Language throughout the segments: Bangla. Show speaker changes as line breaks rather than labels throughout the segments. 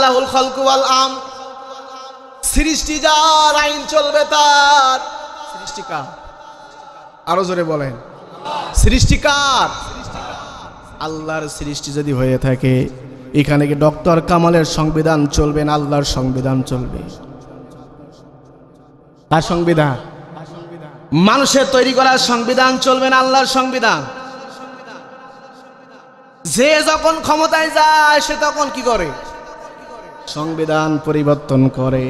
লাহুল খালকু ওয়াল আম, সৃষ্টি যার, আইন চলবে তার। সৃষ্টি কার? আরো জোরে বলেন, সৃষ্টি কার? আল্লাহর সৃষ্টি যদি হয়ে থাকে, এখানে কি ডক্টর কামালের সংবিধান চলবে না আল্লাহর সংবিধান চলবে? তার সংবিধান, মানুষের তৈরি করা সংবিধান চলবে না আল্লাহর সংবিধান? যে যখন ক্ষমতায় যায় সে তখন কি করে? সংবিধান পরিবর্তন করে।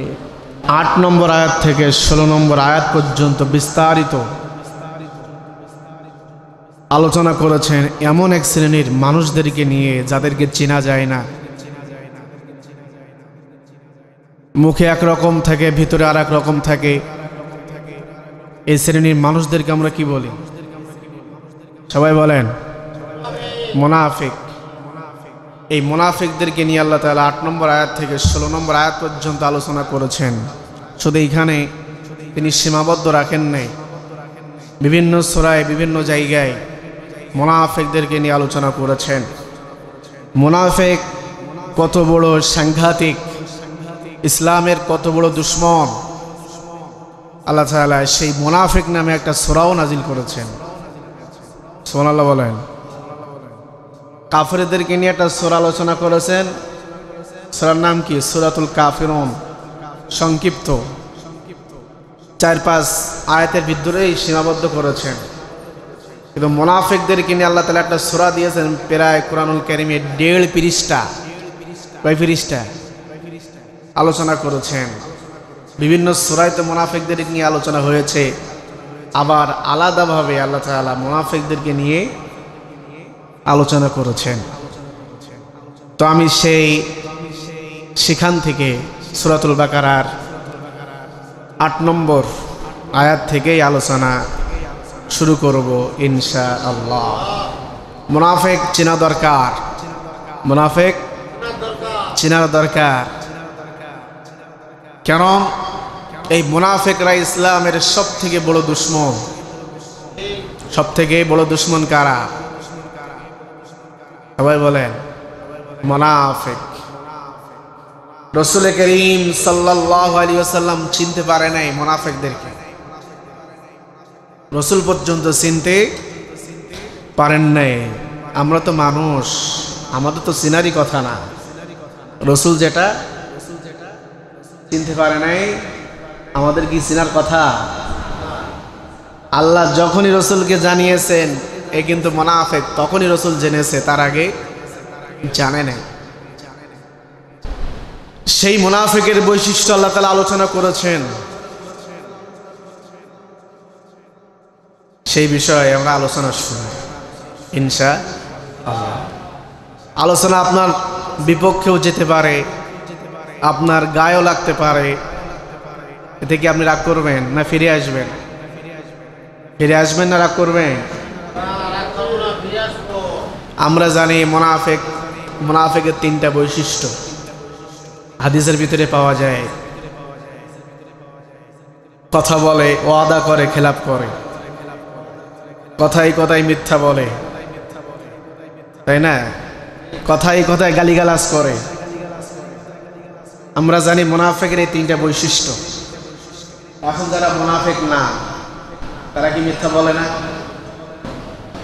8 নম্বর আয়াত থেকে 16 নম্বর আয়াত পর্যন্ত বিস্তারিত আলোচনা করেছেন এমন এক শ্রেণীর মানুষদেরকে নিয়ে যাদেরকে চেনা যায় না। মুখে একরকম থাকে, ভিতরে আর এক রকম থাকে। এই শ্রেণীর মানুষদেরকে আমরা কি বলি? সবাই বলেন মুনাফিক। এই মুনাফিকদেরকে নিয়ে আল্লাহ তাআলা 8 নম্বর আয়াত থেকে 16 নম্বর আয়াত পর্যন্ত আলোচনা করেছেন। শুধু এইখানে তিনি সীমাবদ্ধ রাখেন নাই, বিভিন্ন সূরায় বিভিন্ন জায়গায় মুনাফিকদেরকে নিয়ে আলোচনা করেছেন। মুনাফিক কত বড় সাংঘাতিক, ইসলামের কত বড় দুশ্মন, আল্লাহ তাআলা সেই মুনাফিক নামে একটা সূরাও নাজিল করেছেন। সুবহানাল্লাহ বলেন। কাফেরদেরকে নিয়ে একটা সূরা আলোচনা করেছেন। সূরার নাম কি? সূরাতুল কাফিরুন, সংক্ষিপ্ত 4-5 আয়াতের ভিতরেই সীমাবদ্ধ করেছেন। কিন্তু মুনাফিকদেরকে নিয়ে আল্লাহ তাআলা একটা সূরা দিয়েছেন প্রায় কোরআনুল কারীমে 1.5 পৃষ্ঠা, কয় পৃষ্ঠা আলোচনা করেছেন। বিভিন্ন সূরায় তো মুনাফিকদেরকে নিয়ে আলোচনা হয়েছে, আবার আলাদাভাবে আল্লাহ তাআলা মুনাফিকদেরকে নিয়ে আলোচনা করেছেন। তো আমি সেখান থেকে সূরাতুল বাকারার 8 নম্বর আয়াত থেকেই আলোচনা শুরু করব ইনশাআল্লাহ। মুনাফিক চেনা দরকার, মুনাফিক চেনা দরকার। কেন? এই মুনাফিকরা ইসলামের সব থেকে বড় দুশ্মন। সব থেকে বড় দুশ্মন কারা? সবাই বলেন মুনাফিক। রাসূল করিম সাল্লাল্লাহু আলাইহি ওয়াসাল্লাম চিনতে পারে নাই মুনাফিকদেরকে, রাসূল পর্যন্ত চিনতে পারেন নাই। আমরা তো মানুষ, আমাদের তো চিনারই কথা না। রাসূল যেটা চিনতে পারে নাই, আমাদের কি চিনার কথা? আল্লাহ যখনই রাসূলকে জানিয়েছেন এ কিন্তু মুনাফিক, তখনই রাসূল জেনেছে, তার আগে জানে নাই। সেই মুনাফিকের বৈশিষ্ট্য আল্লাহ তাআলা আলোচনা করেছেন। সেই বিষয়ে আমরা আলোচনা শুনি ইনশাআল্লাহ। আলোচনা আপনার বিপক্ষেও যেতে পারে, আপনার গায়েও লাগতে পারে। এতে কি আপনি রাগ করবেন না ফিরে আসবেন? ফিরে আসবেন না রাগ করবেন? আমরা জানি মুনাফিকের 3টা বৈশিষ্ট্য হাদিসের ভিতরে পাওয়া যায়। কথা বলে, ওয়াদা করে, খেলাপ করে, কথায় কথায় মিথ্যা বলে, তাই না? কথায় কথায় গালিগালাজ করে। আমরা জানি মুনাফিকের এই 3টা বৈশিষ্ট্য। এখন যারা মুনাফিক না তারা কি মিথ্যা বলে না?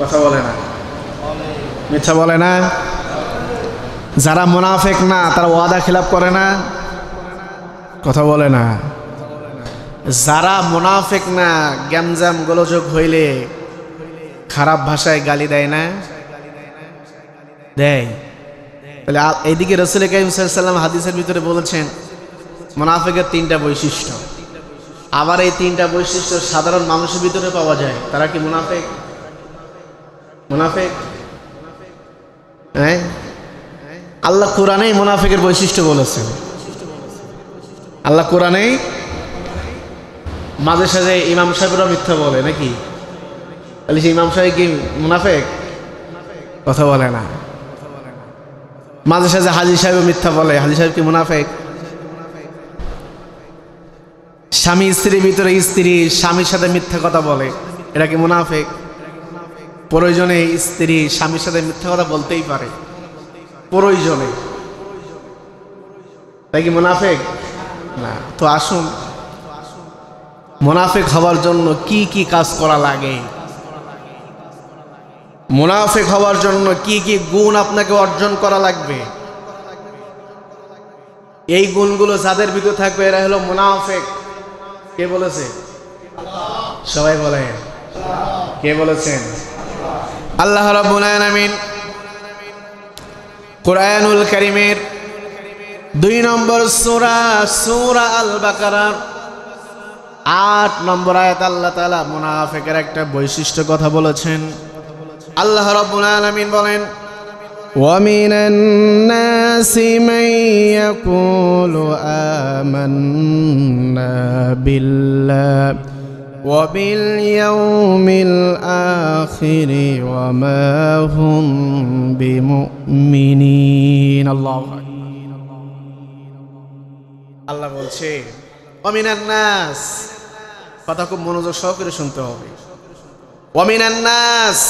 কথা বলে না? মিথ্যা বলে না? যারা মুনাফিক না তারা ওয়াদা খেলাপ করে না? কথা বলে না? যারা মুনাফিক না গ্যামজাম গোলযোগ হইলে খারাপ ভাষায় গালি দেয় না? দেয়। তাহলে এইদিকে রাসূল কারীম সাল্লাল্লাহু আলাইহি ওয়াসাল্লাম হাদিসের ভিতরে বলেছেন মুনাফিকের 3টা বৈশিষ্ট্য। আবার এই 3টা বৈশিষ্ট্য সাধারণ মানুষের ভিতরে পাওয়া যায়। তারা কি মুনাফিক? মুনাফিক? হ্যাঁ, আল্লাহ কোরআনেই মুনাফিকের বৈশিষ্ট্য বলেছেন। আল্লাহ কোরআনেই। মাঝে সাঝে ইমাম সাহেবরা মিথ্যা বলে নাকি? তাহলে সেই ইমাম সাহেব কি মুনাফিক? কথা বলে না। মাঝে সাঝে হাজী সাহেব মিথ্যা বলে, হাজী সাহেব কি মুনাফিক? স্বামী স্ত্রীর ভিতরে স্ত্রী স্বামীর সাথে মিথ্যা কথা বলে, এটা কি মুনাফিক? প্রয়োজনে স্ত্রী স্বামীর সাথে মিথ্যা কথা বলতেই পারে, প্রয়োজনে। তাই কি মুনাফিক না? তো আসুন, মুনাফিক হওয়ার জন্য কি কি কাজ করা লাগে, মুনাফিক হওয়ার জন্য কি কি গুণ আপনাকে অর্জন করা লাগবে, এই গুণগুলো যাদের ভিতরে থাকবে এরা হলো মুনাফিক। কে বলেছে? সবাই বলেন, কে বলেছেন? আল্লাহ রাব্বুল আলামিন কুরআনুল কারীমের 2 নম্বর সূরা, সূরা আল বাকারা 8 নম্বর আয়াত আল্লাহ তাআলা মুনাফিকের একটা বৈশিষ্ট্য কথা বলেছেন। আল্লাহ রাব্বুল আলামিন বলেন, وَمِنَ النَّاسِ مَن يَقُولُ آمَنَّا بِاللَّهِ وَبِالْيَوْمِ الْآخِرِ وَمَا هُمْ بِمُؤْمِنِينَ। আল্লাহ বলছে وَمِنَ النَّاسِ, কথা খুব মনোযোগ সহকারে শুনতে হবে। وَمِنَ النَّاسِ,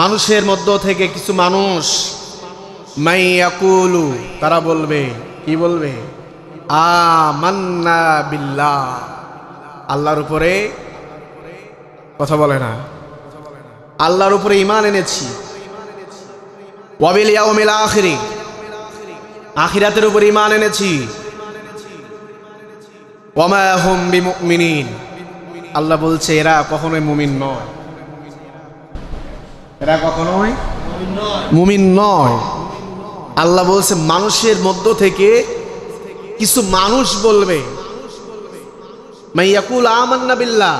মানুষের মধ্য থেকে কিছু মানুষ, মাই ইয়াকুলু, তারা বলবে, কি বলবে? আমান্না বিল্লাহ, আল্লাহর উপরে, কথা বলে না, আল্লাহর উপরে ঈমান এনেছি। ওয়া বিল ইয়াউমিল আখির, আখিরাতের উপরে ঈমান এনেছি। ওয়া মা হুম বিমুমিনিন, আল্লাহ বলছে এরা কখনোই মুমিন নয়, এরা কখনোই মুমিন নয়। আল্লাহ বলছে মানুষের মধ্য থেকে কিছু মানুষ বলবে, মাইয়াকুল আমান্না বিল্লাহ,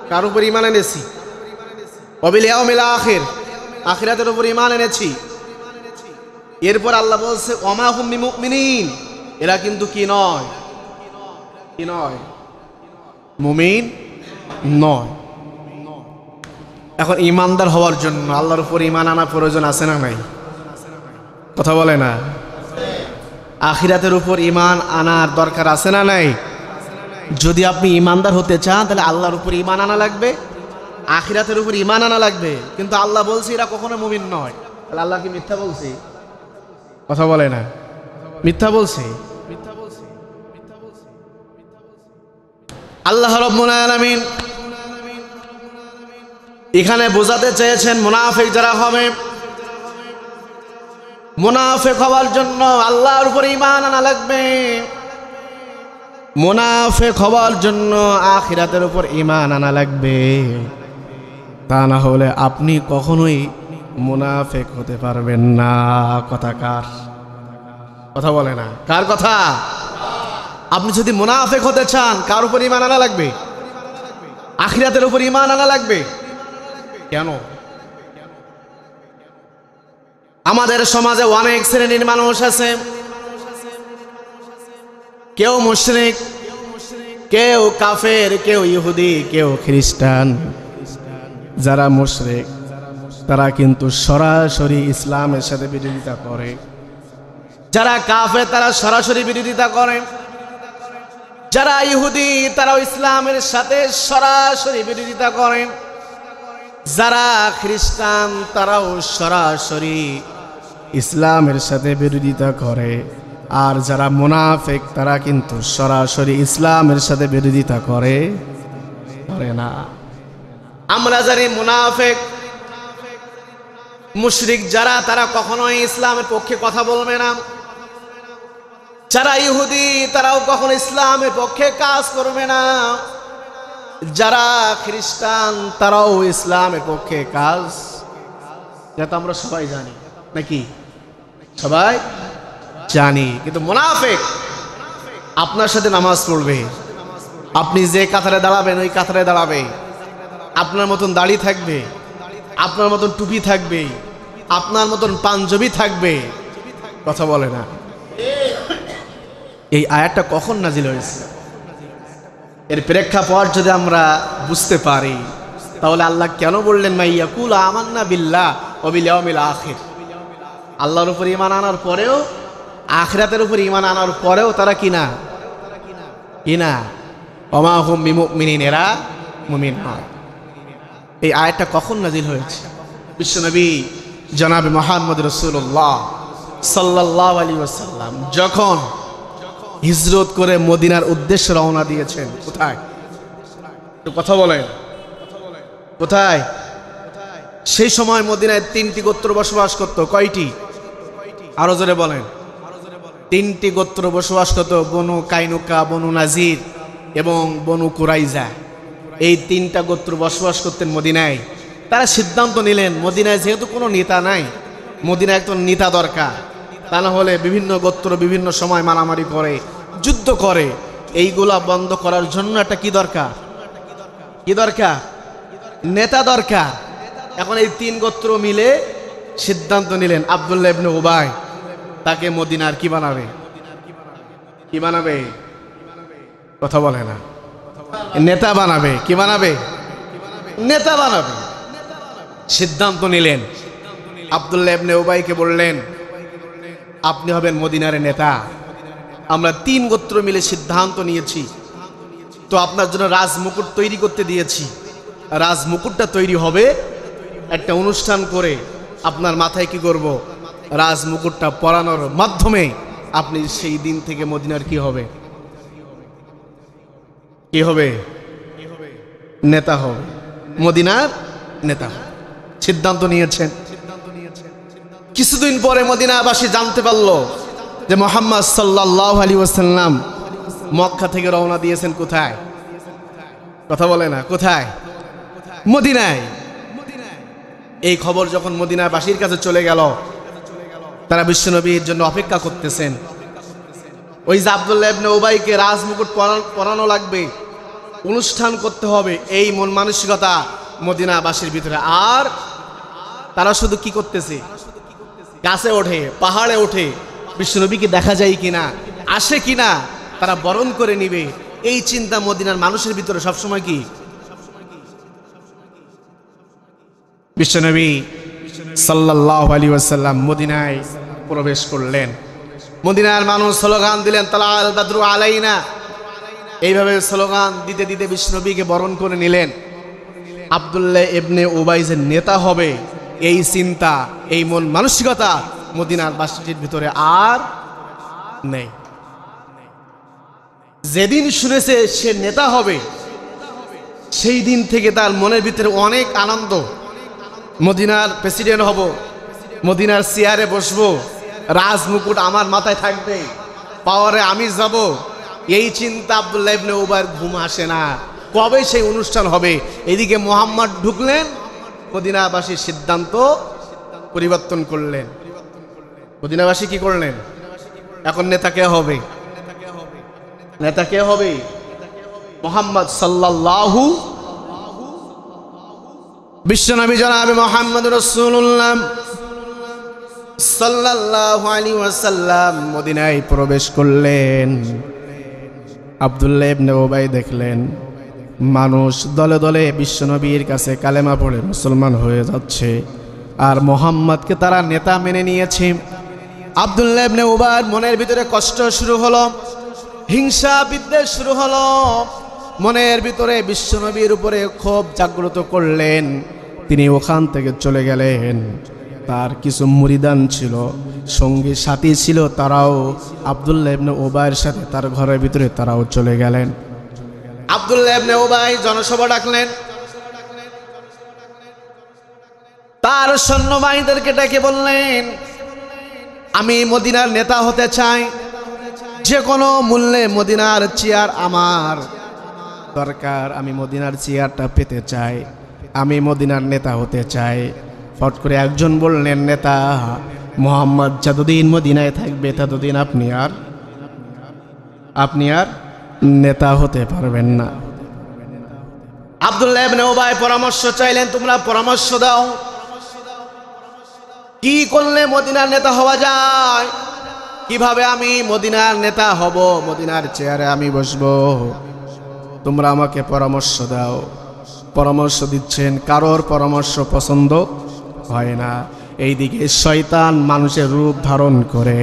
কার উপর ঈমান এনেছি, ওয়া বিল ইয়াউমিল আখির, আখিরাতের উপর ঈমান এনেছি। এরপর আল্লাহ বলছে ওয়া মা হুম বিমুমিনিন, এরা কিন্তু কি নয়, কি নয়, মুমিন নয়। এখন ইমানদার হওয়ার জন্য আল্লাহর উপর ঈমান আনা প্রয়োজন আছে না নাই? কথা বলে না। আখিরাতের উপর ঈমান আনার দরকার আছে না নাই? যদি আপনি ইমানদার হতে চান তাহলে আল্লাহর উপর ঈমান আনা লাগবে, আখিরাতের উপর ঈমান আনা লাগবে। কিন্তু আল্লাহ বলছে এরা কখনো মুমিন নয়, তাহলে আল্লাহ কি মিথ্যা বলছে? কথা বলে না, মিথ্যা বলছে। আল্লাহ রাব্বুল আলামিন এখানে বোঝাতে চেয়েছেন মুনাফিক যারা হবে, মুনাফিক হওয়ার জন্য আল্লাহর উপর ঈমান আনা লাগবে, মুনাফিক হওয়ার জন্য আখিরাতের উপর ঈমান আনা লাগবে। তা না হলে আপনি কখনোই মুনাফিক হতে পারবেন না। কথা কার? কথা বলে না, কার কথা? আপনি যদি মুনাফিক হতে চান কার উপর ঈমান আনা লাগবে? আখিরাতের উপর ঈমান আনা লাগবে। কেন? আমাদের সমাজে অনেক শ্রেণীর মানুষ আছে, কেউ মুশরিক, কেউ কাফের, কেউ ইহুদি, কেউ খ্রিস্টান। যারা মুশরিক তারা কিন্তু সরাসরি ইসলামের সাথে বিরোধিতা করে, যারা কাফের তারা সরাসরি বিরোধিতা করে, যারা ইহুদি তারাও ইসলামের সাথে সরাসরি বিরোধিতা করে, যারা খ্রিস্টান তারাও সরাসরি ইসলামের সাথে বিরোধিতা করে, আর যারা মুনাফিক তারা কিন্তু সরাসরি ইসলামের সাথে বিরোধিতা করে না। আমরা জানি মুনাফিক মুশরিক যারা, তারা কখনোই ইসলামের পক্ষে কথা বলবে না। যারা ইহুদি তারাও কখনো ইসলামের পক্ষে কাজ করবে না। যারা খ্রিস্টান তারাও ইসলামের পক্ষে কাজ, যেটা আমরা সবাই জানি, নাকি সবাই জানি। কিন্তু মুনাফিক আপনার সাথে নামাজ পড়বে, আপনি যে কাতারে দাঁড়াবেন ওই কাতারে দাঁড়াবে, আপনার মতন দাড়ি থাকবে, আপনার মতন টুপি থাকবে, আপনার মতন পাঞ্জাবি থাকবে। কথা বলে না। এই আয়াতটা কখন নাজিল হয়েছে? এর প্রেক্ষাপট যদি আমরা বুঝতে পারি তাহলে আল্লাহ কেন বললেন মাইয়াকুল আমান্না বিল্লাহ ওয়া বিল ইয়াউমিল আখির? আল্লাহর উপর ঈমান আনার পরেও, আখিরাতের উপর ঈমান আনার পরেও তারা কিনা ওয়া মা হুম বিমুমিনিন, এরা মুমিন নয়। এই আয়াতটা কখন নাজিল হয়েছে? বিশ্বনবী জনাবে মুহাম্মদ রাসূলুল্লাহ সাল্লাল্লাহু আলাইহি ওয়াসাল্লাম যখন হিজরত করে মদিনার উদ্দেশ্যে রওনা দিয়েছেন, কোথায় একটু কথা বলেন, কোথায়? সেই সময় মদিনায় 3টি গোত্র বসবাস করত। কয়টি? আরো জোরে বলেন। 3টি গোত্র বসবাস করত, বনু কাইনুকা, বনু নাজির এবং বনু কুরাইজা। এই 3টা গোত্র বসবাস করতেন মদিনায়। তারা সিদ্ধান্ত নিলেন মদিনায় যেহেতু কোনো নেতা নাই, মদিনায় একজন নেতা দরকার, তা না হলে বিভিন্ন গোত্র বিভিন্ন সময় মারামারি করে, যুদ্ধ করে। এইগুলা বন্ধ করার জন্য একটা কি দরকার? কি দরকার? নেতা দরকার। এখন এই 3 গোত্র মিলে সিদ্ধান্ত নিলেন আব্দুল্লাহ ইবনে উবাই তাকে মদিনার কি বানাবে? কি বানাবে? কথা বলে না। নেতা বানাবে। কি বানাবে? নেতা বানাবে। সিদ্ধান্ত নিলেন। আব্দুল্লাহ ইবনে উবাইকে বললেন, আপনি হবেন মদিনার নেতা। আমরা 3 গোত্র মিলে সিদ্ধান্ত নিয়েছি, তো আপনার জন্য রাজমুকুট তৈরি করতে দিয়েছি। রাজমুকুটটা তৈরি হবে একটা অনুষ্ঠান করে, আপনার মাথায় কি করব? রাজমুকুটটা পরানোর মাধ্যমে আপনি সেই দিন থেকে মদিনার কি হবে? কি হবে? নেতা হবে, মদিনার নেতা হবে। সিদ্ধান্ত নিয়েছেন। কিছুদিন পরে মদিনাবাসী জানতে পারলো যে মুহাম্মদ সাল্লাল্লাহু আলাইহি ওয়াসাল্লাম মক্কা থেকে রওনা দিয়েছেন। কোথায়? কথা বলে না। কোথায়? মদিনায়। এই খবর যখন মদিনাবাসীর কাছে চলে গেল, তারা বিশ্বনবীর জন্য অপেক্ষা করতেছেন। ওই যে আব্দুল্লাহ ইবনে উবাইকে রাজমুকুট পরানো লাগবে, অনুষ্ঠান করতে হবে, এই মন মানসিকতা মদিনাবাসীর ভিতরে। আর তারা শুধু কি করতেছে? গাছে ওঠে, পাহাড়ে ওঠে, বিশ্বনবীকে দেখা যায় কিনা, আসে কিনা, তারা বরণ করে নিবে, এই চিন্তা মদিনার মানুষের ভিতরে সবসময়। কি বিশ্বনবী সাল্লাল্লাহু আলাইহি ওয়াসাল্লাম মদিনায় প্রবেশ করলেন। মদিনার মানুষ স্লোগান দিলেন, তালাল বাদরু আলাইনা। এইভাবে স্লোগান দিতে দিতে বিশ্বনবীকে বরণ করে নিলেন। আব্দুল্লাহ ইবনে উবাই যে নেতা হবে, এই চিন্তা, এই মন মানসিকতা মদিনার বাসীর ভিতরে আর নেই। যেদিন শুনেছে সে নেতা হবে, সেই দিন থেকে তার মনের ভিতরে অনেক আনন্দ। মদিনার প্রেসিডেন্ট হব, মদিনার চেয়ারে বসবো, রাজমুকুট আমার মাথায় থাকবে, পাওয়ারে আমি যাব, এই চিন্তা আব্দুল্লাহ ইবনে উবাইর ঘুম আসে না। কবে সেই অনুষ্ঠান হবে? এদিকে মুহাম্মদ ঢুকলেন, মদিনাবাসীর সিদ্ধান্ত পরিবর্তন করলেন। মদিনাবাসী কি করলেন? এখন নেতা কে হবে? নেতা কে হবে? মুহাম্মদ সাল্লাল্লাহু, বিশ্বনবী জনাবে মুহাম্মদ রাসূলুল্লাহ সাল্লাল্লাহু আলাইহি ওয়াসাল্লাম মদিনায় প্রবেশ করলেন। আব্দুল্লাহ ইবনে উবাই দেখলেন মানুষ দলে দলে বিশ্বনবীর কাছে কালেমা পড়ে মুসলমান হয়ে যাচ্ছে, আর মুহাম্মদকে তারা নেতা মেনে নিয়েছে। আব্দুল্লাহ ইবনে উবাইর মনের ভিতরে কষ্ট শুরু হলো, হিংসা বিদ্বেষ শুরু হলো। মনের ভিতরে বিশ্বনবীর উপরে ক্ষোভ জাগ্রত করলেন। তিনি ওখান থেকে চলে গেলেন। তার কিছু মুরিদান ছিল, সঙ্গী সাথী ছিল, তারাও আব্দুল্লাহ ইবনে উবাইয়ের সাথে তার ঘরের ভিতরে তারাও চলে গেলেন। আব্দুল্লাহ ইবনে উবাই জনসভা ডাকলেন। তার সৈন্যবাহিনীদেরকে ডেকে বললেন, আমি মদিনার নেতা হতে চাই, যে কোনো মূল্যে মদিনার চেয়ার আমার দরকার, আমি মদিনার চেয়ারটা পেতে চাই, আমি মদিনার নেতা হতে চাই। ফট করে একজন বললেন, নেতা মুহাম্মদ যতদিন মদিনায় থাকবে ততদিন আপনি আর নেতা হতে পারবেন না। আব্দুল্লাহ ইবনে উবাই পরামর্শ চাইলেন, তোমরা পরামর্শ দাও, কি করলে মদিনার নেতা হওয়া যায়? কিভাবে আমি মদিনার নেতা হব, মদিনার চেয়ারে আমি বসবো? তোমরা আমাকে পরামর্শ দাও। পরামর্শ দিচ্ছেন, কারোর পরামর্শ পছন্দ হয় না। এইদিকে শয়তান মানুষের রূপ ধারণ করে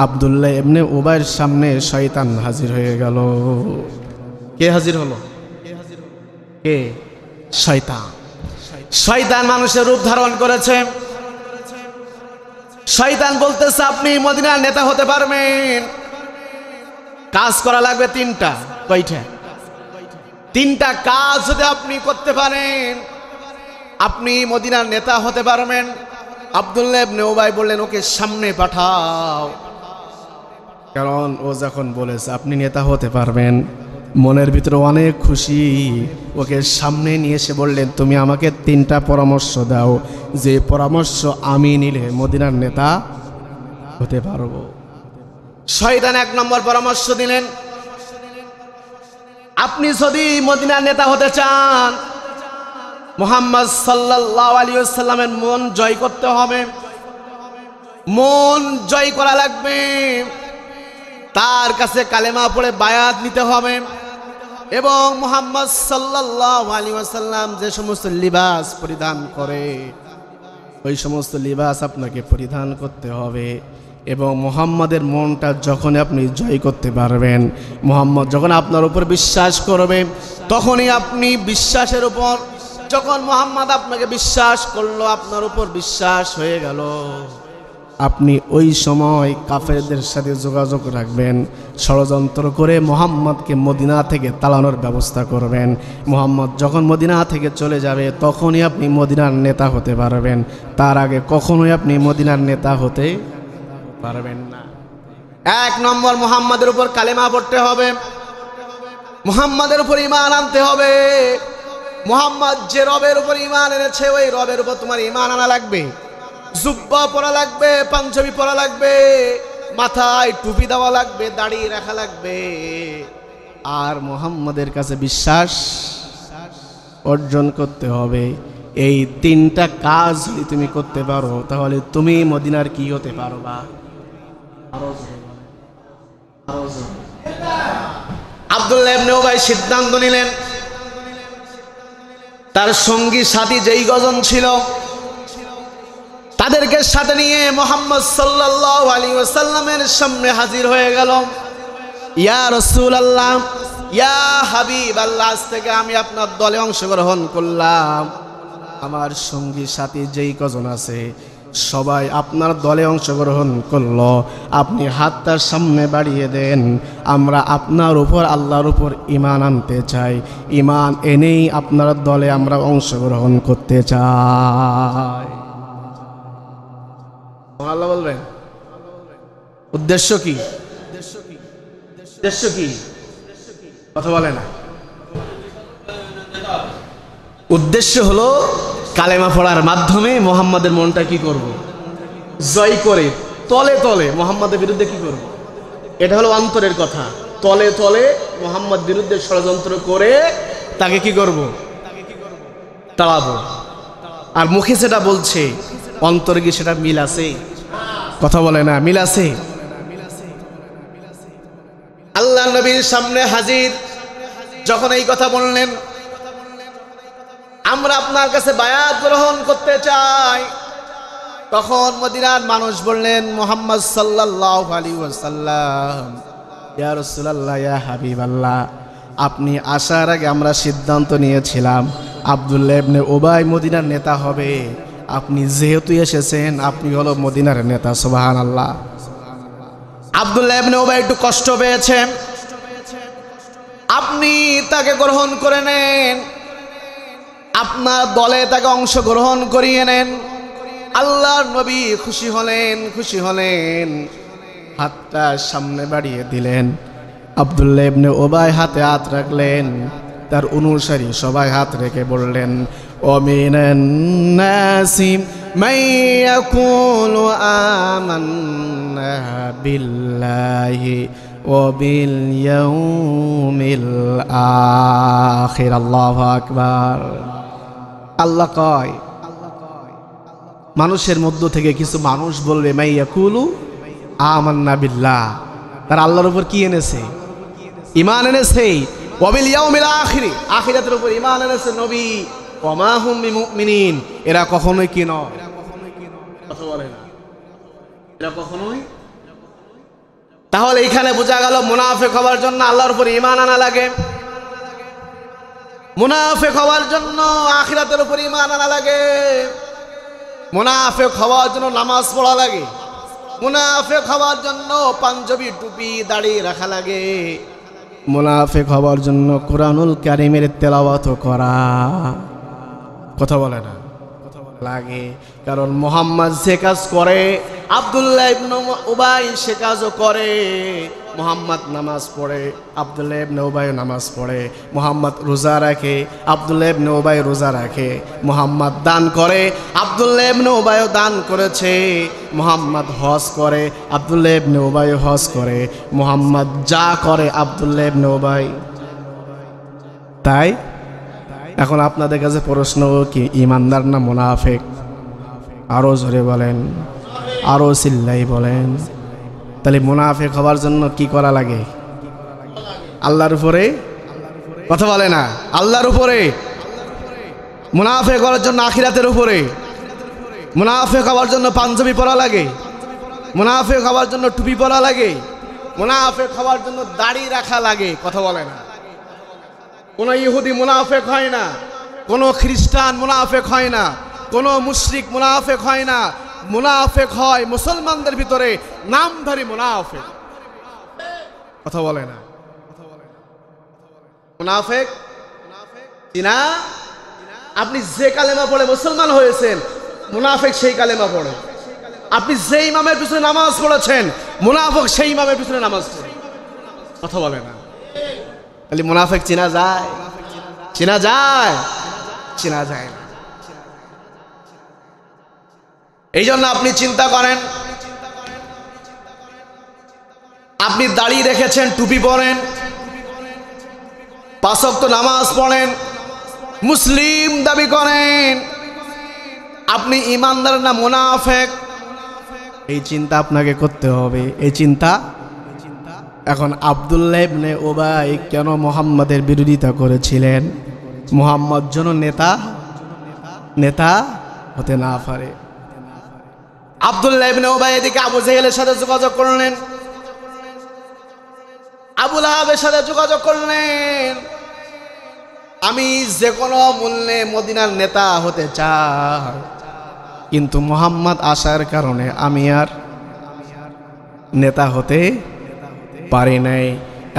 আব্দুল্লাহ ইবনে উবাইয়ের সামনে শয়তান হাজির হয়ে গেল। কে হাজির হলো? কে? শয়তান। শয়তান মানুষের রূপ ধারণ করেছে। শয়তান বলতেছে আপনি মদিনার নেতা হতে পারবেন, কাজ করা লাগবে তিনটা। কয়টা? তিনটা কাজ যদি আপনি করতে পারেন আপনি মদিনার নেতা হতে পারবেন। আব্দুল্লাহ ইবনে উবাই বললেন ওকে সামনে পাঠাও, কারণ ও যখন বলেছে আপনি নেতা হতে পারবেন মনের ভিতরে অনেক খুশি। ওকে সামনে নিয়ে এসে বললেন তুমি আমাকে তিনটা পরামর্শ দাও, যে পরামর্শ আমি নিলে মদিনার নেতা হতে পারবো। শয়তান এক নম্বর পরামর্শ দিলেন, আপনি যদি মদিনার নেতা হতে চান মুহাম্মদ সাল্লাল্লাহু আলাইহি ওয়াসাল্লামের মন জয় করতে হবে, মন জয় করা লাগবে, তার কাছে কালেমা পড়ে বায়াত নিতে হবে এবং মুহাম্মদ সাল্লাল্লাহু আলাইহি ওয়াসাল্লাম যে সমস্ত লিবাস পরিধান করে ওই সমস্ত লিবাস আপনাকে পরিধান করতে হবে। এবং মুহাম্মাদের মনটা যখন আপনি জয় করতে পারবেন, মুহাম্মদ যখন আপনার উপর বিশ্বাস করবে তখনই আপনি বিশ্বাসের উপর, যখন মুহাম্মদ আপনাকে বিশ্বাস করলো আপনার উপর বিশ্বাস হয়ে গেল, আপনি ওই সময় কাফেরদের সাথে যোগাযোগ রাখবেন, ষড়যন্ত্র করে মুহাম্মদকে মদিনা থেকে তাড়ানোর ব্যবস্থা করবেন। মুহাম্মদ যখন মদিনা থেকে চলে যাবে তখনই আপনি মদিনার নেতা হতে পারবেন, তার আগে কখনোই আপনি মদিনার নেতা হতে পারবেন না। এক নম্বর মুহাম্মাদের উপর কালেমা পড়তে হবে, মুহাম্মাদের উপর ঈমান আনতে হবে। মুহাম্মদ যে রবের উপর ঈমান এনেছে ওই রবের উপর তোমার ঈমান আনা লাগবে, জুব্বা পরা লাগবে, পাঞ্জাবি পরা লাগবে, মাথায় টুপি দেওয়া লাগবে, দাড়ি রাখা লাগবে, আর মুহাম্মাদের কাছে বিশ্বাস অর্জন করতে হবে। এই তিনটা কাজ যদি তুমি করতে পারো তাহলে তুমি মদিনার কি হতে পারবা। আব্দুল্লাহ ইবনে উবাই সিদ্ধান্ত নিলেন, তার সঙ্গী সাথী যেই গজন ছিল তাদেরকে সাথে নিয়ে মুহাম্মদ সাল্লাল্লাহু আলাইহি ওয়াসাল্লামের সামনে হাজির হয়ে গেল। ইয়া রাসূলুল্লাহ, ইয়া হাবিবাল্লাহ, আজ থেকে আমি আপনার দলে অংশগ্রহণ করলাম, আমার সঙ্গী সাথী যেই কজন আছে সবাই আপনার দলে অংশগ্রহণ করলো, আপনি হাতটা সামনে বাড়িয়ে দেন, আমরা আপনার উপর আল্লাহর উপর ঈমান আনতে চাই, ঈমান এনেই আপনার দলে আমরা অংশগ্রহণ করতে চাই। আল্লাহ বলবেন উদ্দেশ্য কি? উদ্দেশ্য কি? কথা বলে না। উদ্দেশ্য হলো কালেমা পড়ার মাধ্যমে মুহাম্মাদের মনটা কি করব? জয় করে তলে তলে মুহাম্মাদের বিরুদ্ধে কি করব? এটা হলো অন্তরের কথা। তলে তলে মুহাম্মদ বিরুদ্ধে ষড়যন্ত্র করে তাকে কি করব? তাড়াবো। আর মুখে সেটা বলছে, অন্তরে কি সেটা মিল আছে? কথা বলে না, মিল আছে? আল্লাহ নবীর সামনে হাজির যখন এই কথা বললেন, আমরা আপনার কাছে বায়াত গ্রহণ করতে চাই, তখন মদিনার মানুষ বললেন মুহাম্মদ সাল্লাল্লাহু আলাইহি ওয়াসাল্লাম, ইয়া রাসূলুল্লাহ, ইয়া হাবিবাল্লাহ, আপনি আসার আগে আমরা সিদ্ধান্ত নিয়েছিলাম আব্দুল্লাহ ইবনে উবাই মদিনার নেতা হবে, আপনি যেহেতু এসেছেন আপনি হলো মদিনার নেতা। সুবহানাল্লাহ। আব্দুল্লাহ ইবনে উবাই একটু কষ্ট পেয়েছেন, আপনি তাকে গ্রহণ করে নেন, আপনার দলে তাকে অংশগ্রহণ করিয়ে নেন। আল্লাহর নবী খুশি হলেন, হাতটা সামনে বাড়িয়ে দিলেন। আব্দুল্লাহ ইবনে উবাই হাতে হাত রাখলেন, তার অনুসারী সবাই হাত রেখে বললেন, ওমিনান নাসি মান ইয়াকুলু আমান্না বিল্লাহি ওয়া বিল ইয়াউমিল আখির। আল্লাহু আকবার। আল্লাহ কয়, মানুষের মধ্য থেকে কিছু মানুষ বলবে মান ইয়াকুলু আমান্না বিল্লাহ, তারা আল্লাহর উপর কি এনেছে? ঈমান এনেছে। ওয়া বিল ইয়াউমিল আখির, আখিরাতের উপর ঈমান এনেছে নবী। ওয়া মা হুম বিমুমিনিন, এরা কখনোই কি নয়। কথা বলে না, এরা কখনোই। তাহলে এখানে বোঝা গেল মুনাফিক হওয়ার জন্য আল্লাহর উপর ঈমান আনা লাগে, মুনাফিক হওয়ার জন্য আখিরাতের উপর ঈমান আনা লাগে। মুনাফিক হওয়ার জন্য নামাজ পড়া লাগে, মুনাফিক হওয়ার জন্য পাঞ্জাবি টুপি দাড়ি রাখা লাগে, মুনাফিক হওয়ার জন্য কুরআনুল কারীমের তেলাওয়াত করা কথা বলে না লাগে। কারণ মুহাম্মদ যে কাজ করে আব্দুল্লাহ ইবনে উবাই সে কাজও করে। মুহাম্মদ নামাজ পড়ে, আব্দুল্লাহ ইবনে উবাই নামাজ পড়ে। মুহাম্মদ রোজা রাখে, আব্দুল্লাহ ইবনে উবাই রোজা রাখে। মুহাম্মদ দান করে, আব্দুল্লাহ ইবনে উবাইও দান করেছে। মুহাম্মদ হজ করে, আব্দুল্লাহ ইবনে উবাই হজ করে। মুহাম্মদ যা করে আব্দুল্লাহ ইবনে উবাই তাই। এখন আপনাদের কাছে প্রশ্ন, কি ইমানদার না মুনাফিক? আরো জোরে বলেন, আরো চিল্লাই বলেন। তাহলে মুনাফিক হওয়ার জন্য কি করা লাগে? আল্লাহর উপরে কথা বলে না, আল্লাহর উপরে। মুনাফিক হওয়ার জন্য আখিরাতের উপরে। মুনাফিক হওয়ার জন্য পাঞ্জাবি পরা লাগে, মুনাফিক হওয়ার জন্য টুপি পরা লাগে, মুনাফিক হওয়ার জন্য দাড়ি রাখা লাগে কথা বলে না। কোন ইহুদি মুনাফিক হয় না, কোন খ্রিস্টান মুনাফিক হয় না, কোন মুশরিক মুনাফিক হয় না। মুনাফিক হয় মুসলমানদের ভিতরে নামধারী মুনাফিক কথা বলে না। মুনাফিক চিনা? আপনি যে কালেমা পড়ে মুসলমান হয়েছেন, মুনাফিক সেই কালেমা পড়ে। আপনি যে ইমামের পিছনে নামাজ পড়েছেন, মুনাফিক সেই ইমামের পিছনে নামাজ পড়ে কথা বলে না। তাহলে মুনাফিক চেনা যায়? চেনা যায়? চেনা যায় না। এই জন্য আপনি চিন্তা করেন, আপনি দাড়ি রেখেছেন, টুপি পরেন, 5 ওয়াক্ত নামাজ পড়েন, মুসলিম দাবি করেন, আপনি ইমানদার না মুনাফিক? এই চিন্তা আপনাকে করতে হবে, এই চিন্তা। এখন আব্দুল্লাহ ইবনে উবাই কেন মুহাম্মাদের বিরোধিতা করেছিলেন? মুহাম্মদ যেন নেতা হতে না পারে। আব্দুল্লাহ ইবনে উবাই এদিকে আবু জেহেলের সাথে যোগাযোগ করলেন, আবু লাহাবের সাথে যোগাযোগ করলেন, আমি যে কোনো মূল্যে মদিনার নেতা হতে চাই, কিন্তু মুহাম্মদ আসার কারণে আমি আর নেতা হতে পারি নাই।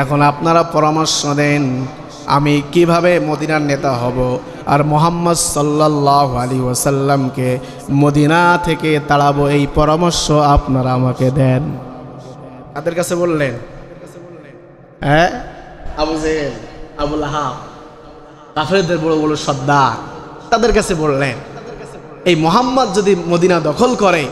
এখন আপনারা পরামর্শ দেন, আমি কিভাবে মদিনার নেতা হব আর মুহাম্মদ সাল্লাল্লাহু আলাইহি ওয়াসাল্লামকে মদিনা থেকে তাড়াবো, এই পরামর্শ আপনারা আমাকে দেন। তাদের কাছে বললেন, হ্যাঁ, আবু জেহেল, আবু লাহাব, কাফেরদের বড় বড় সর্দার, তাদের কাছে বললেন, এই মুহাম্মদ যদি মদিনা দখল করে,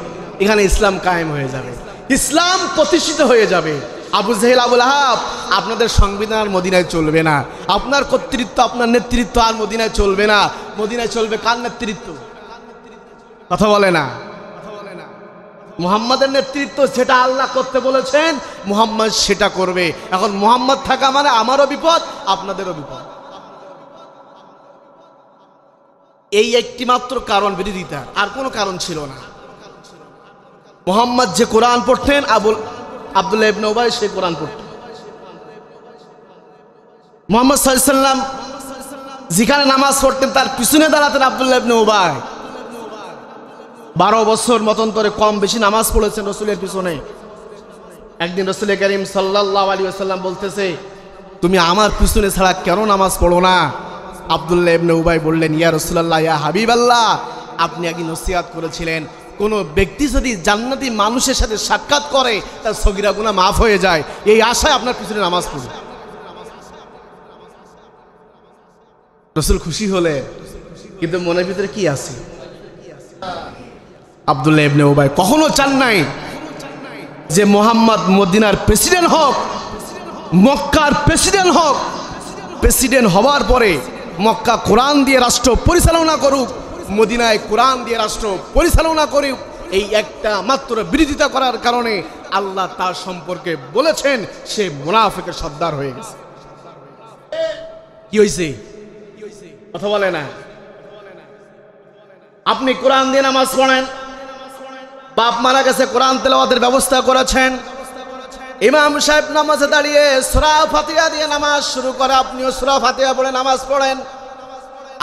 এখানে ইসলাম কায়েম হয়ে যাবে, ইসলাম প্রতিষ্ঠিত হয়ে যাবে। আবু জেহেল, আবু লাহাব, আপনাদের সংবিধান আর মদিনায় চলবে না, আপনার কর্তৃত্ব, আপনার নেতৃত্ব আর মদিনায় চলবে না। মদিনায় চলবে কার নেতৃত্ব? কথা বলে না। মুহাম্মাদের নেতৃত্ব, যেটা আল্লাহ করতে বলেছেন মুহাম্মদ সেটা করবে। এখন মুহাম্মদ থাকা মানে আমারও বিপদ, আপনাদেরও বিপদ। এই একটি মাত্র কারণ বিরোধিতার, আর কোনো কারণ ছিল না। মুহাম্মদ যে কোরআন পড়তেন, আব্দুল্লাহ ইবনে উবাই সে কোরআন পড়তেন। মুহাম্মদ সাল্লাল্লাহু আলাইহি ওয়াসাল্লাম যেখানে নামাজ পড়তেন তার পিছনে দাঁড়াতেন আব্দুল্লাহ ইবনে উবাই। 12 বছর মতন্তরে কম বেশি নামাজ পড়েছেন রাসূলের পিছনে। একদিন রাসূল করিম সাল্লাল্লাহু আলাইহি ওয়াসাল্লাম বলতেছে, তুমি আমার পিছনে ছাড়া কেন নামাজ পড়ো না? আব্দুল্লাহ ইবনে উবাই বললেন, ইয়া রাসূলুল্লাহ, ইয়া হাবিবাল্লাহ, আপনি একদিন নসিহত করেছিলেন, কোন ব্যক্তি যদি জান্নাতি মানুষের সাথে সাক্ষাৎ করে তার সগীরা গুনাহ মাফ হয়ে যায়, এই আশায় আপনার পিছনে নামাজ পড়ি। রাসূল খুশি হলেন, কিন্তু মনের ভিতরে কি আছে? আব্দুল্লাহ ইবনে উবাই কখনো চান নাই যে মুহাম্মদ মদিনার প্রেসিডেন্ট হোক, মক্কার প্রেসিডেন্ট হোক, প্রেসিডেন্ট হওয়ার পরে মক্কা কোরআন দিয়ে রাষ্ট্র পরিচালনা করুক, মদিনায় কোরআন দিয়ে রাষ্ট্র পরিচালনা করুক। এই একটা মাত্র বিরোধিতা করার কারণে আল্লাহ তার সম্পর্কে বলেছেন সে মুনাফিকের সর্দার হয়ে গেছে। কি হয়েছে? কথা বলে না। আপনি কোরআন দিয়ে নামাজ পড়েন, বাপ মারা গেছে, কোরআন তেলাওয়াতের ব্যবস্থা করেছেন, ইমাম সাহেব নামাজে দাঁড়িয়ে সূরা ফাতিহা দিয়ে নামাজ শুরু করে, আপনিও সূরা ফাতিহা পড়ে নামাজ পড়েন।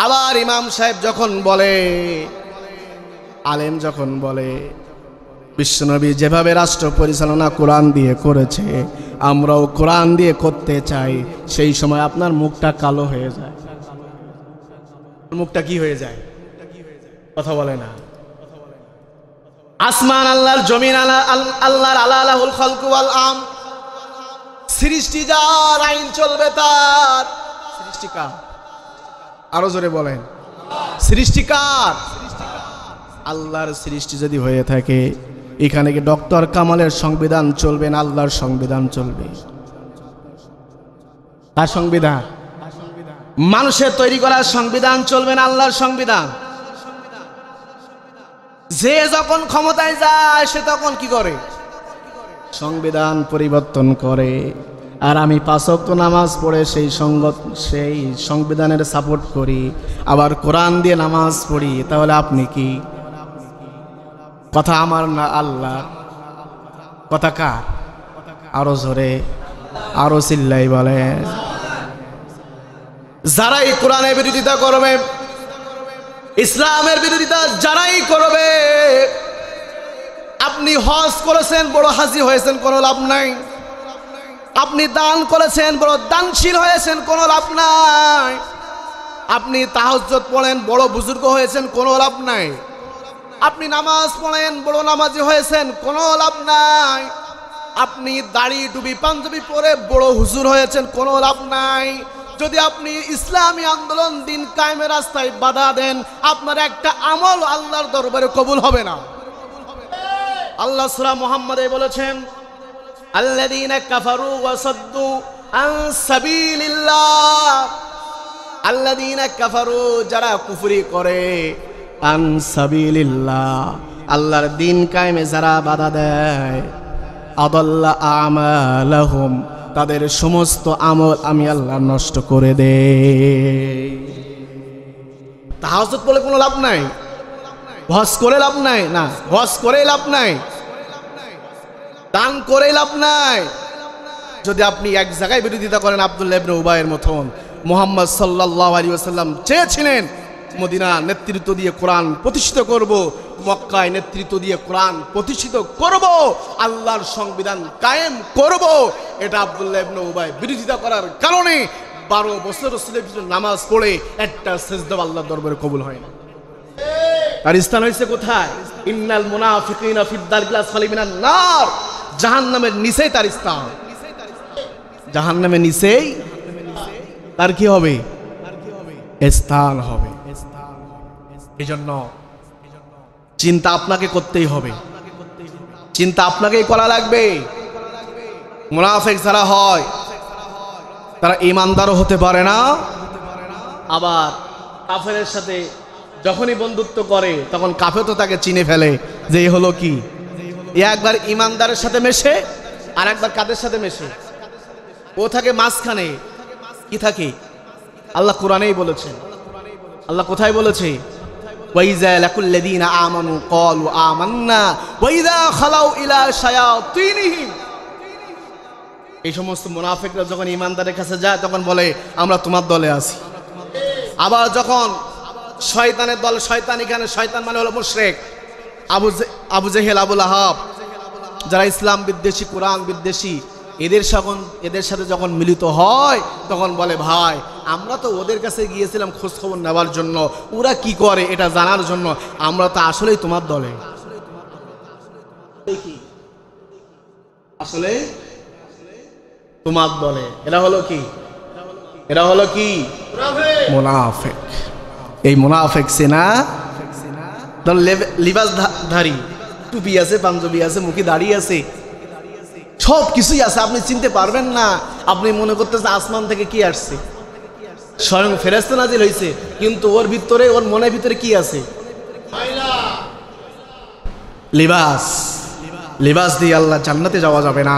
আবার ইমাম সাহেব যখন বলে আলেম যখন বলে বিশ্বনবী যেভাবে রাষ্ট্র পরিচালনা কোরআন দিয়ে করেছে আমরাও কোরআন দিয়ে করতে চাই, সেই সময় আপনার মুখটা কালো হয়ে যায়। মুখটা কি হয়ে যায়? কথা বলে না। আসমান আল্লাহর, জমিন আল্লাহর, আলাহুল খালকু ওয়াল আম, সৃষ্টি যার, আইন চলবে তার। সৃষ্টি কার? আরো জোরে বলেন, সৃষ্টি কার? আল্লাহর সৃষ্টি যদি হয়ে থাকে, এখানে কি ডক্টর কামালের সংবিধান চলবে না আল্লাহর সংবিধান চলবে? তার সংবিধান, মানুষের তৈরি করা সংবিধান চলবে না আল্লাহর সংবিধান? যে যখন ক্ষমতায় যায় সে তখন কি করে? সংবিধান পরিবর্তন করে। আর আমি 5 ওয়াক্ত নামাজ পড়ে সেই সংবিধানের সাপোর্ট করি, আবার কোরআন দিয়ে নামাজ পড়ি, তাহলে আপনি কি? কথা আমার না আল্লাহ? কথা কার? আরো জোরে, আরো চিল্লাই বলে। যারাই কোরআনের বিরোধিতা করবে, ইসলামের বিরোধিতা যারাই করবে, আপনি হজ করেছেন, বড় হাজি হয়েছেন, কোনো লাভ নাই। আপনি দান করেছেন, বড় দানশীল হয়েছেন, কোনো লাভ নাই। আপনি তাহাজ্জুদ পড়েন, বড় বুজুর্গ হয়েছেন, কোনো লাভ নাই। আপনি নামাজ পড়েন, বড় নামাজি হয়েছেন, কোনো লাভ নাই। আপনি দাড়ি টুপি পাঞ্জাবি পরে বড় হুজুর হয়েছেন, কোনো লাভ নাই। যদি আপনি ইসলামী আন্দোলন দিন কায়েমের রাস্তায় বাধা দেন, আপনার একটা আমল আল্লাহর দরবারে কবুল হবে না। আল্লাহ সূরা মুহাম্মাদে বলেছেন, আল্লাযীনা কাফারু ওয়া সাদ্দু আন সাবিলিল্লাহ, আল্লাযীনা কাফারু, যারা কুফরি করে, আন সাবিলিল্লাহ, আল্লাহর দিন কায়েমে যারা বাধা দেয়, আদাল্লা আমালাহুম, তাদের সমস্ত আমল আমি আল্লাহ নষ্ট করে দেই। তাহাজ্জুদ বলে কোনো লাভ নাই, হজ করে লাভ নাই, না হজ করে লাভ নাই, দান করে লাভ নাই। যদি আপনি এক জায়গায় বিরোধিতা করেন, আব্দুল্লাহ ইবনে উবাইয়ের মতন, মুহাম্মদ সাল্লাল্লাহু আলাইহি ওয়াসাল্লাম চেয়েছিলেন মদিনা নেতৃত্ব দিয়ে কোরআন প্রতিষ্ঠিত করব, মক্কায় নেতৃত্ব দিয়ে কোরআন প্রতিষ্ঠিত করব, আল্লাহর সংবিধান কায়েম করব। এটা আব্দুল্লাহ ইবনে উবাই বিরোধিতা করার কারণে 12 বছর রাসূলের পিছনে নামাজ পড়ে একটা সিজদা আল্লাহর দরবারে কবুল হয় না। তার স্থান হয়েছে কোথায়? ইন্নাল মুনাফিকিনা ফিদ দারকিল আসফালি মিনান নার, জাহান্নামের নিচেই তার স্থান। জাহান্নামের নিচেই তার কি হবে? স্থান হবে। এজন্য চিন্তা আপনাকে করতেই হবে, চিন্তা আপনাকেই করা লাগবে। মুনাফিক যারা হয় তারা ঈমানদারও হতে পারে না, আবার কাফেরের সাথে যখনই বন্ধুত্ব করে তখন কাফের তো তাকে চিনে ফেলে যে এই হলো কি, একবার ঈমানদারের সাথে মেশে আর একবার কাদের সাথে মেশে, ও থাকে মাঝখানে। কি থাকে? আল্লাহ কোরআনেই বলেছেন। আল্লাহ কোথায় বলেছে? ওয়াইজা লাকুল্লাযীনা আমানু ক্বালু আমান্না ওয়াইজা খালাউ ইলা শায়াতিনহিম, এই সমস্ত মুনাফিকরা যখন ঈমানদারের কাছে যায় তখন বলে আমরা তোমার দলে আছি। আবার যখন শয়তানের দল, শয়তান, এখানে শয়তান মানে হলো মুশরিক, আবু জেহেল, আবু লাহাব, যারা ইসলাম বিদ্বেষী, কোরআন বিদ্বেষী, এদের সাথে যখন মিলিত হয় তখন বলে ভাই আমরা তো ওদের কাছে গিয়েছিলাম খোঁজ খবর নেওয়ার জন্য, ওরা কি করে এটা জানার জন্য, আমরা তো আসলেই তোমার দলে। আসলে তোমার দলে। এরা হলো কি? এরা হলো কি? মুনাফিক। এই মুনাফিক সেনা লিবাসধারী, টুপি আছে, পাঞ্জাবি আছে, মুখে দাঁড়িয়ে আছে, সব কিছুই আছে, আপনি চিনতে পারবেন না। আপনি মনে করতেছেন আসমান থেকে কি আসছে, স্বয়ং ফেরেশতা নাজিল হয়েছে, কিন্তু ওর ভিতরে, ওর মনের ভিতরে কি আছে? লিবাস। লিবাস দিয়ে আল্লাহ জান্নাতে যাওয়া যাবে না,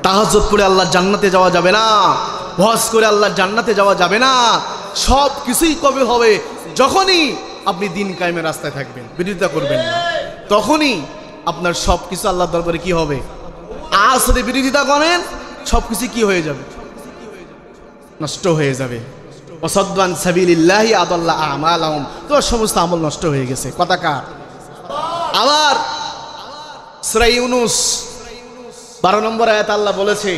তাহাজ্জুদ পড়ে আল্লাহ জান্নাতে যাওয়া যাবে না, হজ করে আল্লাহ জান্নাতে যাওয়া যাবে না। সব কিছুই কবে হবে? যখনই আপনি দিন কায়েমের রাস্তায় থাকবেন, বিরোধিতা করবেন না, তখনই আপনার সব কিছু আল্লাহর দরবারে কি হবে? আজ যদি বিরোধিতা করেন সবকিছু কি হয়ে যাবে? নষ্ট হয়ে যাবে। ওয়াসাদ্দান সাবিলিল্লাহি আদাল্লা আমালাহুম, তো সমস্ত আমল নষ্ট হয়ে গেছে। কথা কার? আবার সূরা ইউনূস 12 নম্বর আয়াত আল্লাহ বলেছে,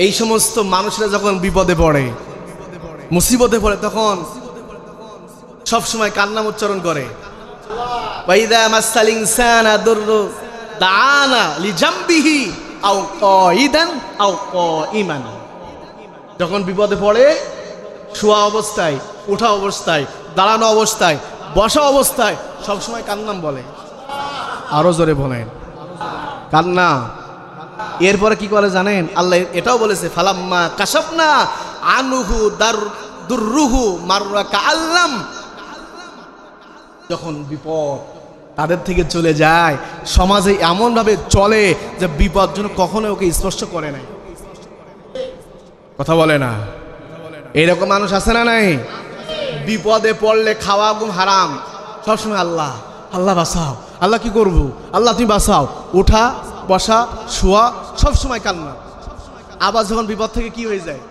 এই সমস্ত মানুষরা যখন বিপদে পড়ে, মুসিবতে পড়ে, তখন সব সময় কার নাম উচ্চারণ করে? ওয়াইদা মাসাল ইনসানা দুররু দাআনা লিজামবিহি আও কাইদান আও কাইমান। যখন বিপদে পড়ে শোয়া অবস্থায়, ওঠা অবস্থায়, দাঁড়ানো অবস্থায়, বসা অবস্থায় সব সময় কার নাম বলে? আরো জোরে বলেন, কার নাম? এরপরে কি করে জানেন? আল্লাহ এটাও বলেছে, ফালাম্মা কাশাফনা আনহু দুররুহু মাররা কাআল্লাম। যখন বিপদ তাদের থেকে চলে যায়, সমাজে এমন ভাবে চলে যে বিপদ যেন কখনো ওকে স্পর্শ করে নাই। কথা বলে না? এইরকম মানুষ আছে না নাই? বিপদে পড়লে খাওয়া ঘুম হারাম, সবসময় আল্লাহ আল্লাহ বাঁচাও, আল্লাহ কি করবো, আল্লাহ তুমি বাঁচাও, ওঠা বসা শোয়া সবসময় কান্না। আবার যখন বিপদ থেকে কি হয়ে যায়,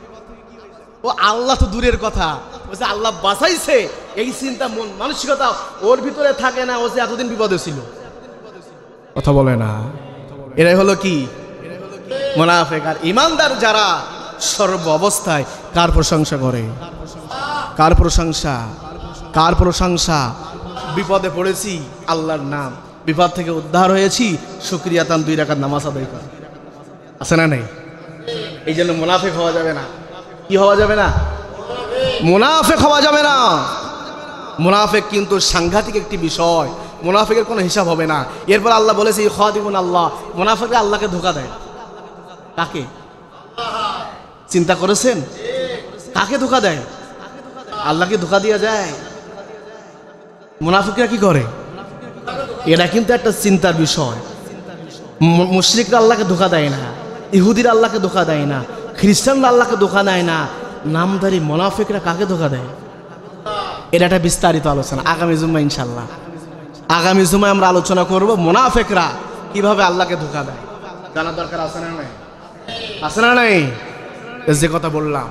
ও আল্লাহ তো দূরের কথা, ও যে আল্লাহ বাঁচাইছে এই চিন্তা মন মানসিকতা ওর ভিতরে থাকে না, ও যে এতদিন বিপদে ছিল। কথা বলে না? এরাই হলো কি মুনাফিক। আর ঈমানদার যারা সর্ব অবস্থায় কার প্রশংসা করে? কার প্রশংসা? কার প্রশংসা? বিপদে পড়েছি আল্লাহর নাম, বিপদ থেকে উদ্ধার হয়েছি শুকরিয়াতান 2 রাকাত নামাজ আদায় করে। আছে না নেই? এই জন্য মুনাফিক হওয়া যাবে না। কি হওয়া যাবে না? মুনাফিক হওয়া যাবে না। মুনাফিক কিন্তু সাংঘাতিক একটি বিষয়, মুনাফিকের কোনো হিসাব হবে না। এরপর আল্লাহ বলেছে ইখাদিমুন আল্লাহ, মুনাফিকরা আল্লাহকে ধোঁকা দেয়। কাকে? চিন্তা করেছেন? কাকে ধোঁকা দেয়? আল্লাহকে ধোঁকা দিয়ে যায়। মুনাফিকরা কি করে? এটা কিন্তু একটা চিন্তার বিষয়। মুশরিকরা আল্লাহকে ধোঁকা দেয় না, ইহুদিরা আল্লাহকে ধোঁকা দেয় না, খ্রিস্টানরা আল্লাহকে ধোঁকা দেয় না, নামধারী মুনাফিকরা কাকে ধোঁকা দেয়? এটা একটা বিস্তারিত আলোচনা আগামী জুম্মা ইনশাআল্লাহ। আগামী জুম্মায় আমরা আলোচনা করব মুনাফিকরা কিভাবে আল্লাহকে ধোঁকা দেয়। জানার দরকার আছে না নাই? আছে না নাই? যে কথা বললাম,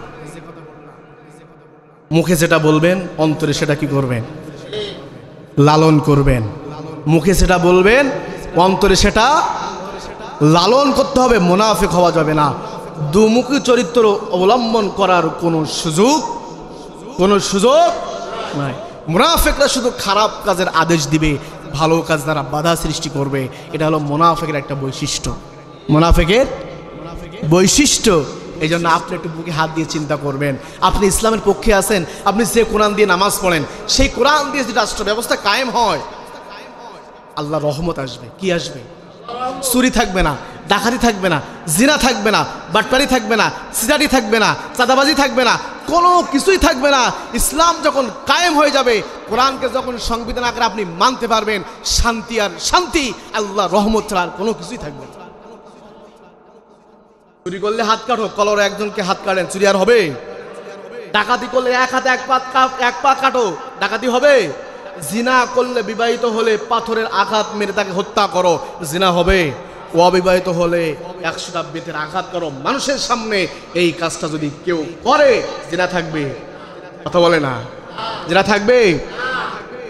মুখে যেটা বলবেন অন্তরে সেটা কি করবেন? লালন করবেন। মুখে সেটা বলবেন, অন্তরে সেটা লালন করতে হবে। মুনাফিক হওয়া যাবে না। দুমুখী চরিত্র অবলম্বন করার কোনো সুযোগ নাই। মুনাফিকরা শুধু খারাপ কাজের আদেশ দিবে, ভালো কাজ দ্বারা বাধা সৃষ্টি করবে। এটা হলো মুনাফিকের একটা বৈশিষ্ট্য। মুনাফিকের বৈশিষ্ট্য। এই জন্য আপনি একটু বুকে হাত দিয়ে চিন্তা করবেন, আপনি ইসলামের পক্ষে আছেন, আপনি যে কোরআন দিয়ে নামাজ পড়েন, সেই কোরআন দিয়ে যদি রাষ্ট্র ব্যবস্থা কায়েম হয়, আল্লাহ রহমত আসবে। কি আসবে? চুরি থাকবে না, ডাকাতি থাকবে না, জিনা থাকবে না, বাটপারি থাকবে না, সিটারি থাকবে না, চাঁদাবাজি থাকবে না, কোনো কিছুই থাকবে না। ইসলাম যখন কায়েম হয়ে যাবে, কোরআনকে যখন সংবিধান আকারে আপনি মানতে পারবেন, শান্তি আর শান্তি, আল্লাহ রহমত ছাড়া আর কোনো কিছুই থাকবে না। চুরি করলে হাত কাটো, কলরে একজনকে হাত কাটেন, চুরি আর হবে? ডাকাতি করলে এক হাতে এক পা কাটো, ডাকাতি হবে? জিনা করলে, বিবাহিত হলে পাথরের আঘাত মেরে তাকে হত্যা করো, জিনা হবে? অবিবাহিত হলে 100টা বেতের আঘাত করো মানুষের সামনে, এই কাজটা যদি কেউ করে জিনা থাকবে? কথা বলে না? জিনা থাকবে?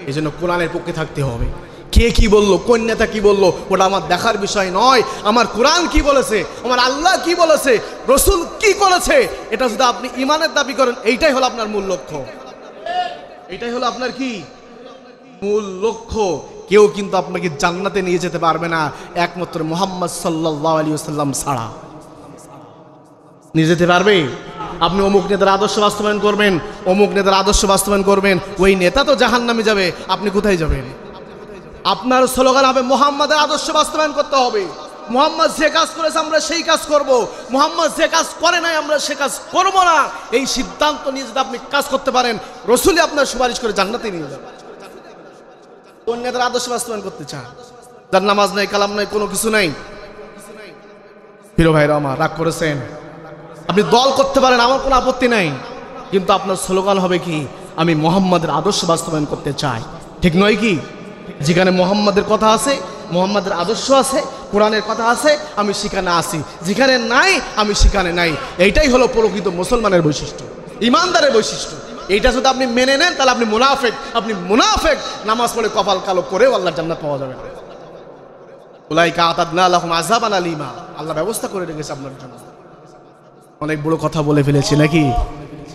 এই জন্য কোরআনের পক্ষে থাকতে হবে। কে কি বললো, কোন নেতা কি বললো, ওটা আমার দেখার বিষয় নয়। আমার কোরআন কি বলেছে, আমার আল্লাহ কি বলেছে, রসুল কি করেছে, এটা যদি আপনি ইমানের দাবি করেন, এইটাই হলো আপনার মূল লক্ষ্য। এটাই হলো আপনার কি মূল লক্ষ্য। কেউ কিন্তু আপনাকে জান্নাতে নিয়ে যেতে পারবে না একমাত্র মুহাম্মদ সাল্লাল্লাহু আলাইহি ওয়াসাল্লাম ছাড়া। নিয়ে যেতে পারবে? আপনি অমুক নেতার আদর্শ বাস্তবায়ন করবেন, অমুক নেতার আদর্শ বাস্তবায়ন করবেন, ওই নেতা তো জাহান্নামে যাবে, আপনি কোথায় যাবেন? আপনার স্লোগান হবে মুহাম্মাদের আদর্শ বাস্তবায়ন করতে হবে। মুহাম্মদ যে কাজ করেছে আমরা সেই কাজ করব, মুহাম্মদ যে কাজ করে নাই আমরা সে কাজ করব না। এই সিদ্ধান্ত নিয়ে যদি আপনি কাজ করতে পারেন, রসুলই আপনার সুপারিশ করে জান্নাতে নিয়ে যাবে। কোন নেতার আদর্শ বাস্তবায়ন করতে চান? যার নামাজ নাই, কালাম নাই, কোনো কিছু নাই। প্রিয় ভাইরা আমার, রাগ করেছেন? আপনি দল করতে পারেন, আমার কোনো আপত্তি নাই, কিন্তু আপনার স্লোগান হবে কি, আমি মুহাম্মাদের আদর্শ বাস্তবায়ন করতে চাই। ঠিক নয় কি? যেখানে মুহাম্মাদের কথা আছে, মুহাম্মাদের আদর্শ আছে, কোরআনের কথা আছে, আমি সেখানে আছি, যেখানে নাই আমি সেখানে নাই। এইটাই হলো প্রকৃত মুসলমানের বৈশিষ্ট্য, ইমানদারের বৈশিষ্ট্য।
এইটা যদি আপনি মেনে নেন তাহলে আপনি মুনাফিক। আপনি মুনাফিক, নামাজ পড়ে কপাল কালো করেও আল্লাহর জান্নাত পাওয়া যাবে না। উলাইকা আতাদনা লাহুম আযাবান আলীমা, আল্লাহ ব্যবস্থা করে রেখেছে আপনার জন্য। অনেক বড় কথা বলে ফেলেছি নাকি?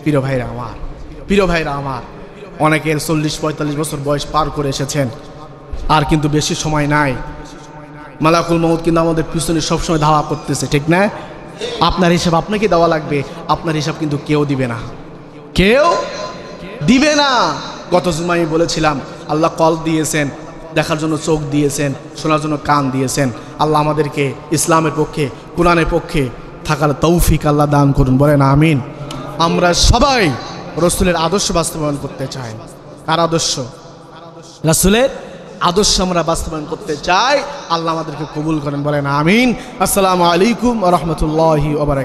প্রিয় ভাইরা আমার, প্রিয় ভাইরা আমার, অনেকের 40-45 বছর বয়স পার করে এসেছেন, আর কিন্তু বেশি সময় নাই। মালাকুল মউত কিন্তু আমাদের পিছনে সবসময় ধাওয়া করতেছে, ঠিক না? আপনার হিসাব আপনাকে দেওয়া লাগবে, আপনার হিসাব কিন্তু কেউ দিবে না, কেউ দিবে না। গত জুমায় আমি বলেছিলাম আল্লাহ কল দিয়েছেন, দেখার জন্য চোখ দিয়েছেন, শোনার জন্য কান দিয়েছেন। আল্লাহ আমাদেরকে ইসলামের পক্ষে, কোরআনের পক্ষে থাকার তৌফিক আল্লাহ দান করুন, বলেন আমিন। আমরা সবাই রাসূলের আদর্শ বাস্তবায়ন করতে চাই। কার আদর্শ? রাসূলের আদর্শ আমরা বাস্তবায়ন করতে চাই। আল্লাহ আমাদেরকে কবুল করেন, বলেন আমিন। আসসালামু আলাইকুম ওয়া রাহমাতুল্লাহি ওয়া বারাকাতুহু।